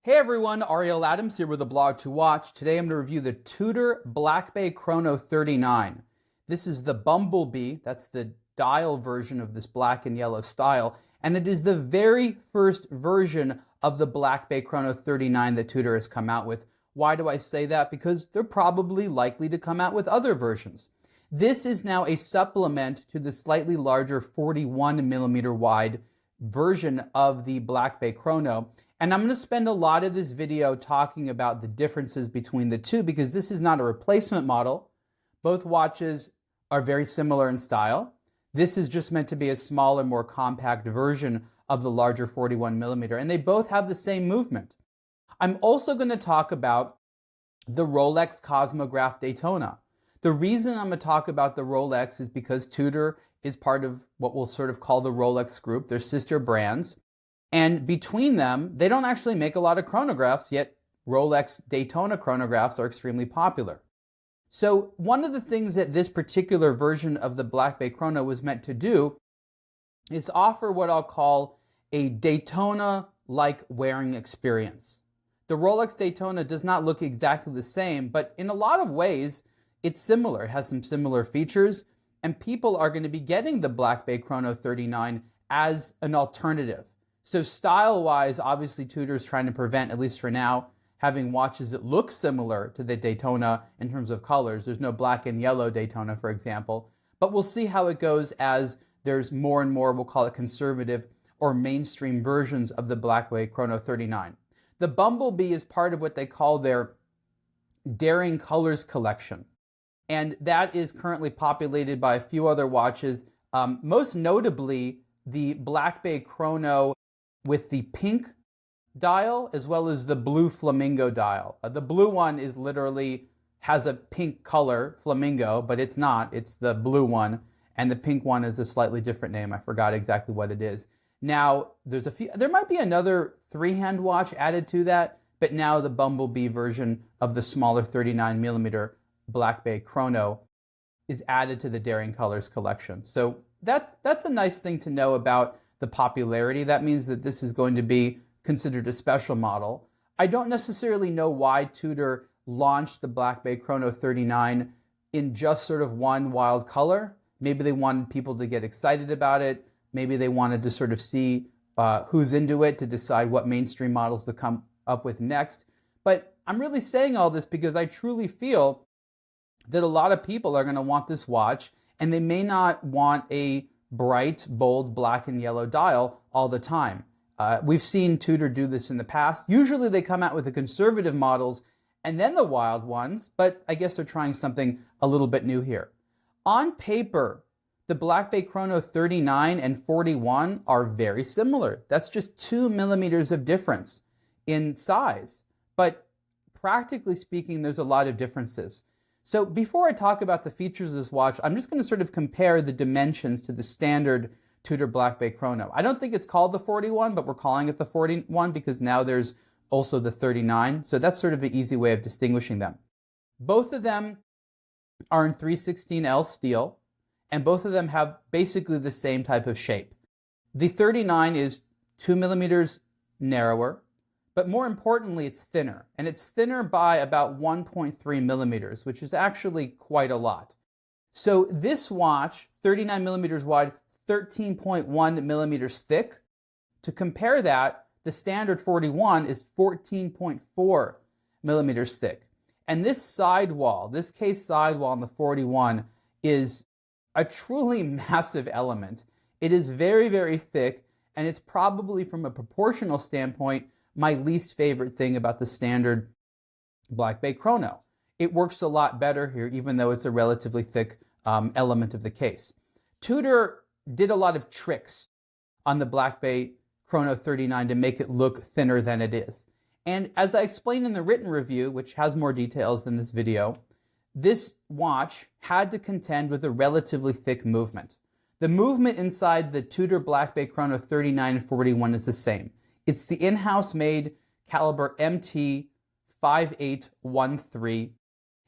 Hey everyone, Ariel Adams here with a blog to watch. Today I'm going to review the Tudor Black Bay Chrono 39. This is the Bumblebee, that's the dial version of this black and yellow style, and it is the very first version of the Black Bay Chrono 39 that Tudor has come out with. Why do I say that? Because they're probably likely to come out with other versions. This is now a supplement to the slightly larger 41mm wide version of the Black Bay Chrono. And I'm going to spend a lot of this video talking about the differences between the two because this is not a replacement model. Both watches are very similar in style. This is just meant to be a smaller, more compact version of the larger 41mm, and they both have the same movement. I'm also going to talk about the Rolex Cosmograph Daytona. The reason I'm going to talk about the Rolex is because Tudor is part of what we'll sort of call the Rolex group. They're sister brands. And between them, they don't actually make a lot of chronographs, yet Rolex Daytona chronographs are extremely popular. So one of the things that this particular version of the Black Bay Chrono was meant to do is offer what I'll call a Daytona-like wearing experience. The Rolex Daytona does not look exactly the same, but in a lot of ways, it's similar. It has some similar features, and people are going to be getting the Black Bay Chrono 39 as an alternative. So style-wise, obviously Tudor's trying to prevent, at least for now, having watches that look similar to the Daytona in terms of colors. There's no black and yellow Daytona, for example. But we'll see how it goes as there's more and more, we'll call it conservative or mainstream versions of the Black Bay Chrono 39. The Bumblebee is part of what they call their Daring Colors collection. And that is currently populated by a few other watches, most notably the Black Bay Chrono with the pink dial as well as the blue Flamingo dial. The blue one is literally has a pink color, Flamingo, but it's not. It's the blue one, and the pink one is a slightly different name. I forgot exactly what it is. Now, there might be another three-hand watch added to that, but now the Bumblebee version of the smaller 39mm Black Bay Chrono is added to the Daring Colors collection. So that's a nice thing to know about the popularity. That means that this is going to be considered a special model. I don't necessarily know why Tudor launched the Black Bay Chrono 39 in just sort of one wild color. Maybe they wanted people to get excited about it. Maybe they wanted to sort of see who's into it to decide what mainstream models to come up with next. But I'm really saying all this because I truly feel that a lot of people are going to want this watch, and they may not want a bright, bold black and yellow dial all the time. We've seen Tudor do this in the past. Usually they come out with the conservative models and then the wild ones, but I guess they're trying something a little bit new here. On paper, the Black Bay Chrono 39 and 41 are very similar. That's just 2mm of difference in size. But practically speaking, there's a lot of differences. So before I talk about the features of this watch, I'm just going to sort of compare the dimensions to the standard Tudor Black Bay Chrono. I don't think it's called the 41, but we're calling it the 41 because now there's also the 39. So that's sort of an easy way of distinguishing them. Both of them are in 316L steel, and both of them have basically the same type of shape. The 39 is 2mm narrower, but more importantly, it's thinner. And it's thinner by about 1.3mm, which is actually quite a lot. So this watch, 39mm wide, 13.1mm thick. To compare that, the standard 41 is 14.4mm thick. And this sidewall, this case sidewall on the 41 is a truly massive element. It is very, very thick, and it's probably from a proportional standpoint my least favorite thing about the standard Black Bay Chrono. It works a lot better here, even though it's a relatively thick element of the case. Tudor did a lot of tricks on the Black Bay Chrono 39 to make it look thinner than it is. And as I explained in the written review, which has more details than this video, this watch had to contend with a relatively thick movement. The movement inside the Tudor Black Bay Chrono 39 and 41 is the same. It's the in-house made Caliber MT5813,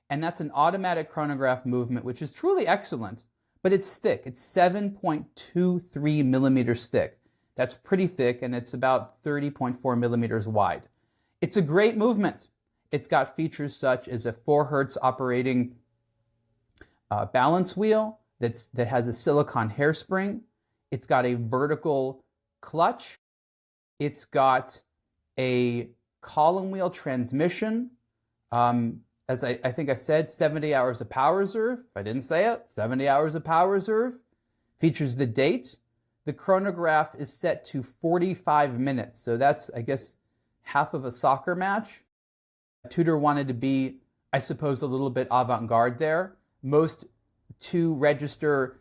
and that's an automatic chronograph movement, which is truly excellent, but it's thick. It's 7.23mm thick. That's pretty thick, and it's about 30.4mm wide. It's a great movement. It's got features such as a 4 Hertz operating balance wheel that has a silicone hairspring. It's got a vertical clutch. It's got a column wheel transmission. As I think I said, 70 hours of power reserve. If I didn't say it, 70 hours of power reserve. Features the date. The chronograph is set to 45 minutes. So that's, I guess, half of a soccer match. Tudor wanted to be, I suppose, a little bit avant-garde there. Most 2-register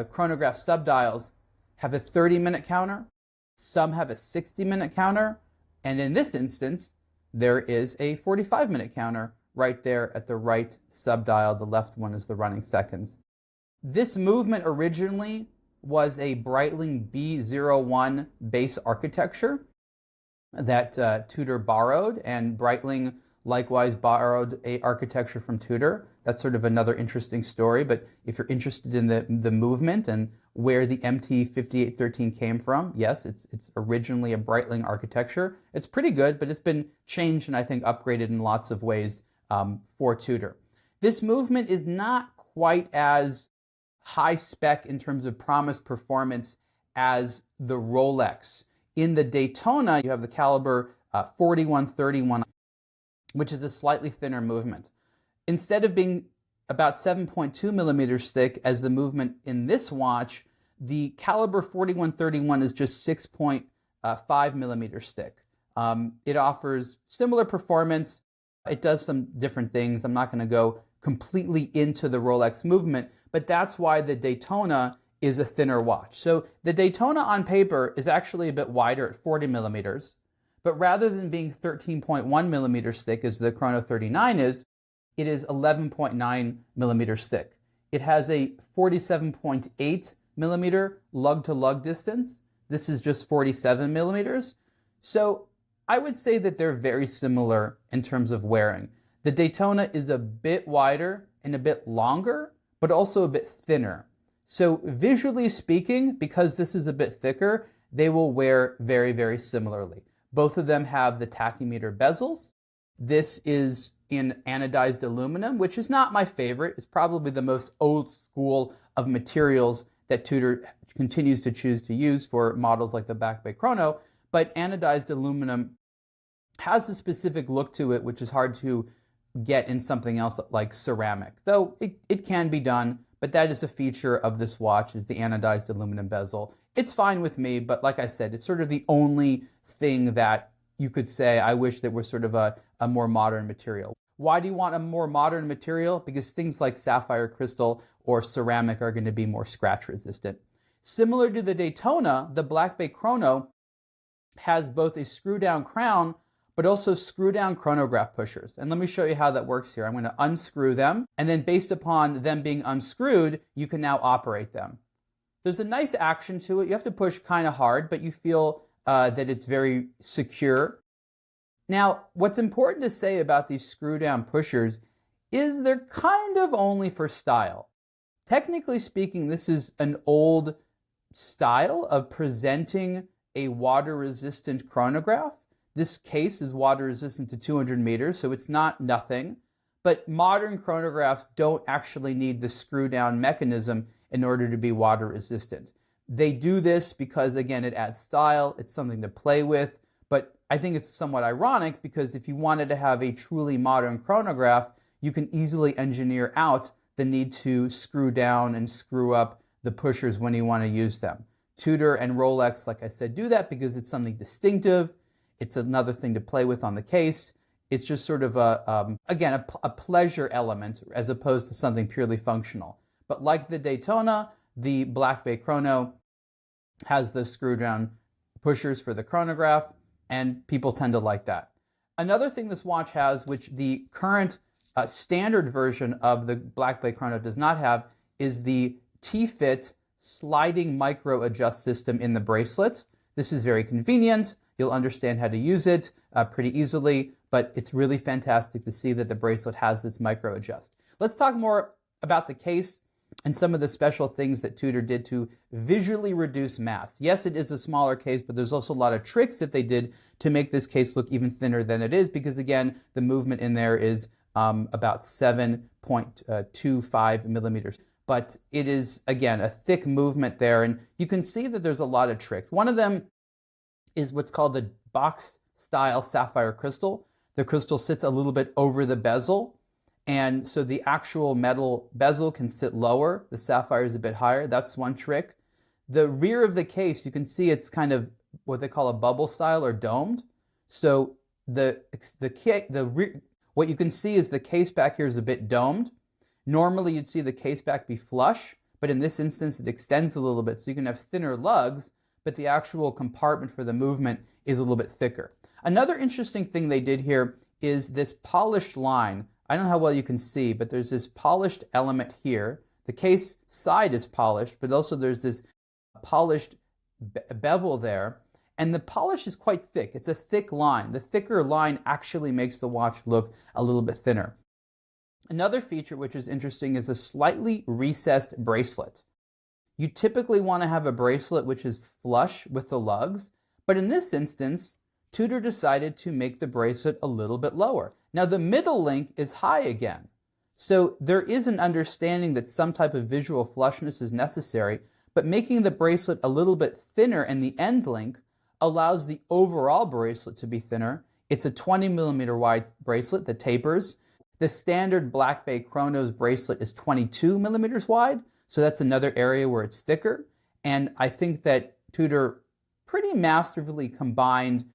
chronograph subdials have a 30-minute counter. Some have a 60-minute counter. And in this instance, there is a 45-minute counter right there at the right subdial. The left one is the running seconds. This movement originally was a Breitling B01 base architecture that Tudor borrowed, and Breitling likewise borrowed a architecture from Tudor. That's sort of another interesting story, but if you're interested in the movement and where the MT5813 came from, yes, it's originally a Breitling architecture. It's pretty good, but it's been changed and I think upgraded in lots of ways for Tudor. This movement is not quite as high spec in terms of promised performance as the Rolex. In the Daytona, you have the Caliber 4131, which is a slightly thinner movement. Instead of being about 7.2 millimeters thick as the movement in this watch, the Caliber 4131 is just 6.5 millimeters thick. It offers similar performance. It does some different things. I'm not going to go completely into the Rolex movement, but that's why the Daytona is a thinner watch. So the Daytona on paper is actually a bit wider at 40 millimeters, but rather than being 13.1 millimeters thick as the Chrono 39 is, it is 11.9 millimeters thick. It has a 47.8 millimeter lug-to-lug distance. This is just 47 millimeters. So I would say that they're very similar in terms of wearing. The Daytona is a bit wider and a bit longer, but also a bit thinner. So visually speaking, because this is a bit thicker, they will wear very, very similarly. Both of them have the tachymeter bezels. This is in anodized aluminum, which is not my favorite. It's probably the most old school of materials that Tudor continues to choose to use for models like the Black Bay Chrono. But anodized aluminum has a specific look to it, which is hard to get in something else like ceramic, though it can be done, but that is a feature of this watch, is the anodized aluminum bezel. It's fine with me, but like I said, it's sort of the only thing that you could say, I wish that were sort of a more modern material. Why do you want a more modern material? Because things like sapphire crystal or ceramic are going to be more scratch resistant. Similar to the Daytona, the Black Bay Chrono has both a screw down crown but also screw down chronograph pushers. And let me show you how that works here. I'm going to unscrew them, and then based upon them being unscrewed, you can now operate them. There's a nice action to it. You have to push kind of hard, but you feel that it's very secure. Now, what's important to say about these screw down pushers is they're kind of only for style. Technically speaking, this is an old style of presenting a water-resistant chronograph. This case is water resistant to 200 meters, so it's not nothing. But modern chronographs don't actually need the screw down mechanism in order to be water resistant. They do this because, again, it adds style, it's something to play with, but I think it's somewhat ironic because if you wanted to have a truly modern chronograph, you can easily engineer out the need to screw down and screw up the pushers when you want to use them. Tudor and Rolex, like I said, do that because it's something distinctive. It's another thing to play with on the case. It's just sort of again, a pleasure element as opposed to something purely functional. But like the Daytona, the Black Bay Chrono has the screw down pushers for the chronograph, and people tend to like that. Another thing this watch has, which the current standard version of the Black Bay Chrono does not have, is the T-Fit sliding micro adjust system in the bracelet. This is very convenient. You'll understand how to use it pretty easily, but it's really fantastic to see that the bracelet has this micro adjust. Let's talk more about the case. and some of the special things that Tudor did to visually reduce mass. Yes, it is a smaller case, but there's also a lot of tricks that they did to make this case look even thinner than it is, because again, the movement in there is about 7.25 millimeters. But it is, again, a thick movement there, and you can see that there's a lot of tricks. One of them is what's called the box-style sapphire crystal. The crystal sits a little bit over the bezel, and so the actual metal bezel can sit lower. The sapphire is a bit higher. That's one trick. The rear of the case, you can see it's kind of what they call a bubble style or domed. So what you can see is the case back here is a bit domed. Normally you'd see the case back be flush, but in this instance it extends a little bit, so you can have thinner lugs, but the actual compartment for the movement is a little bit thicker. Another interesting thing they did here is this polished line. I don't know how well you can see, but there's this polished element here. The case side is polished, but also there's this polished bevel there, and the polish is quite thick. It's a thick line. The thicker line actually makes the watch look a little bit thinner. Another feature which is interesting is a slightly recessed bracelet. You typically want to have a bracelet which is flush with the lugs, but in this instance, Tudor decided to make the bracelet a little bit lower. Now the middle link is high again, so there is an understanding that some type of visual flushness is necessary, but making the bracelet a little bit thinner and the end link allows the overall bracelet to be thinner. It's a 20 millimeter wide bracelet that tapers. The standard Black Bay Chrono's bracelet is 22 millimeters wide, so that's another area where it's thicker. And I think that Tudor pretty masterfully combined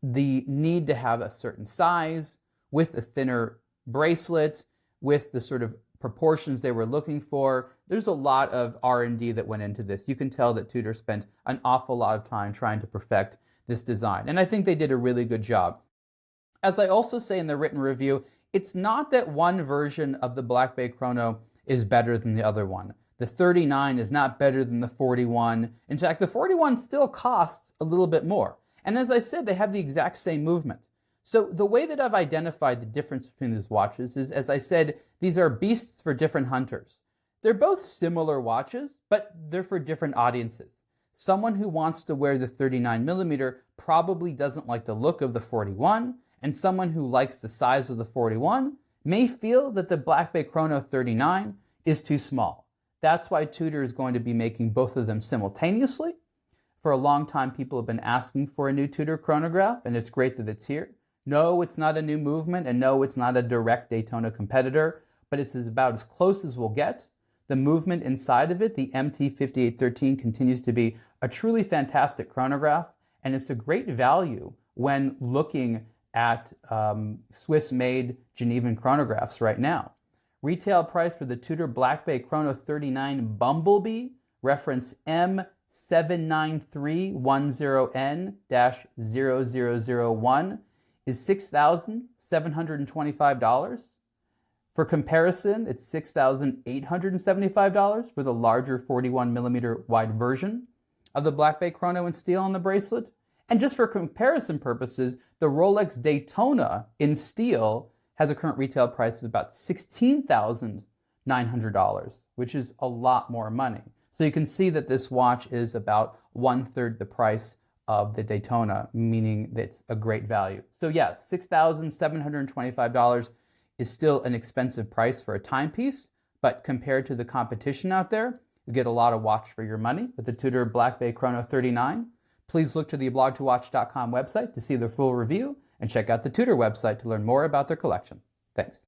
the need to have a certain size with a thinner bracelet, with the sort of proportions they were looking for. There's a lot of R&D that went into this. You can tell that Tudor spent an awful lot of time trying to perfect this design, and I think they did a really good job. As I also say in the written review, it's not that one version of the Black Bay Chrono is better than the other one. The 39 is not better than the 41. In fact, the 41 still costs a little bit more. And as I said, they have the exact same movement. So the way that I've identified the difference between these watches is, as I said, these are beasts for different hunters. They're both similar watches, but they're for different audiences. Someone who wants to wear the 39 millimeter probably doesn't like the look of the 41, and someone who likes the size of the 41 may feel that the Black Bay Chrono 39 is too small. That's why Tudor is going to be making both of them simultaneously. For a long time, people have been asking for a new Tudor chronograph, and it's great that it's here. No, it's not a new movement, and no, it's not a direct Daytona competitor, but it's about as close as we'll get. The movement inside of it, the MT5813, continues to be a truly fantastic chronograph, and it's a great value when looking at Swiss-made Genevan chronographs right now. Retail price for the Tudor Black Bay Chrono 39 Bumblebee, reference M79310N-0001, is $6,725. For comparison, it's $6,875 for the larger 41 millimeter wide version of the Black Bay Chrono in steel on the bracelet. And just for comparison purposes, the Rolex Daytona in steel has a current retail price of about $16,900, which is a lot more money. So you can see that this watch is about 1/3 the price of the Daytona, meaning that it's a great value. So yeah, $6,725 is still an expensive price for a timepiece, but compared to the competition out there, you get a lot of watch for your money with the Tudor Black Bay Chrono 39. Please look to the blog2watch.com website to see their full review and check out the Tudor website to learn more about their collection. Thanks.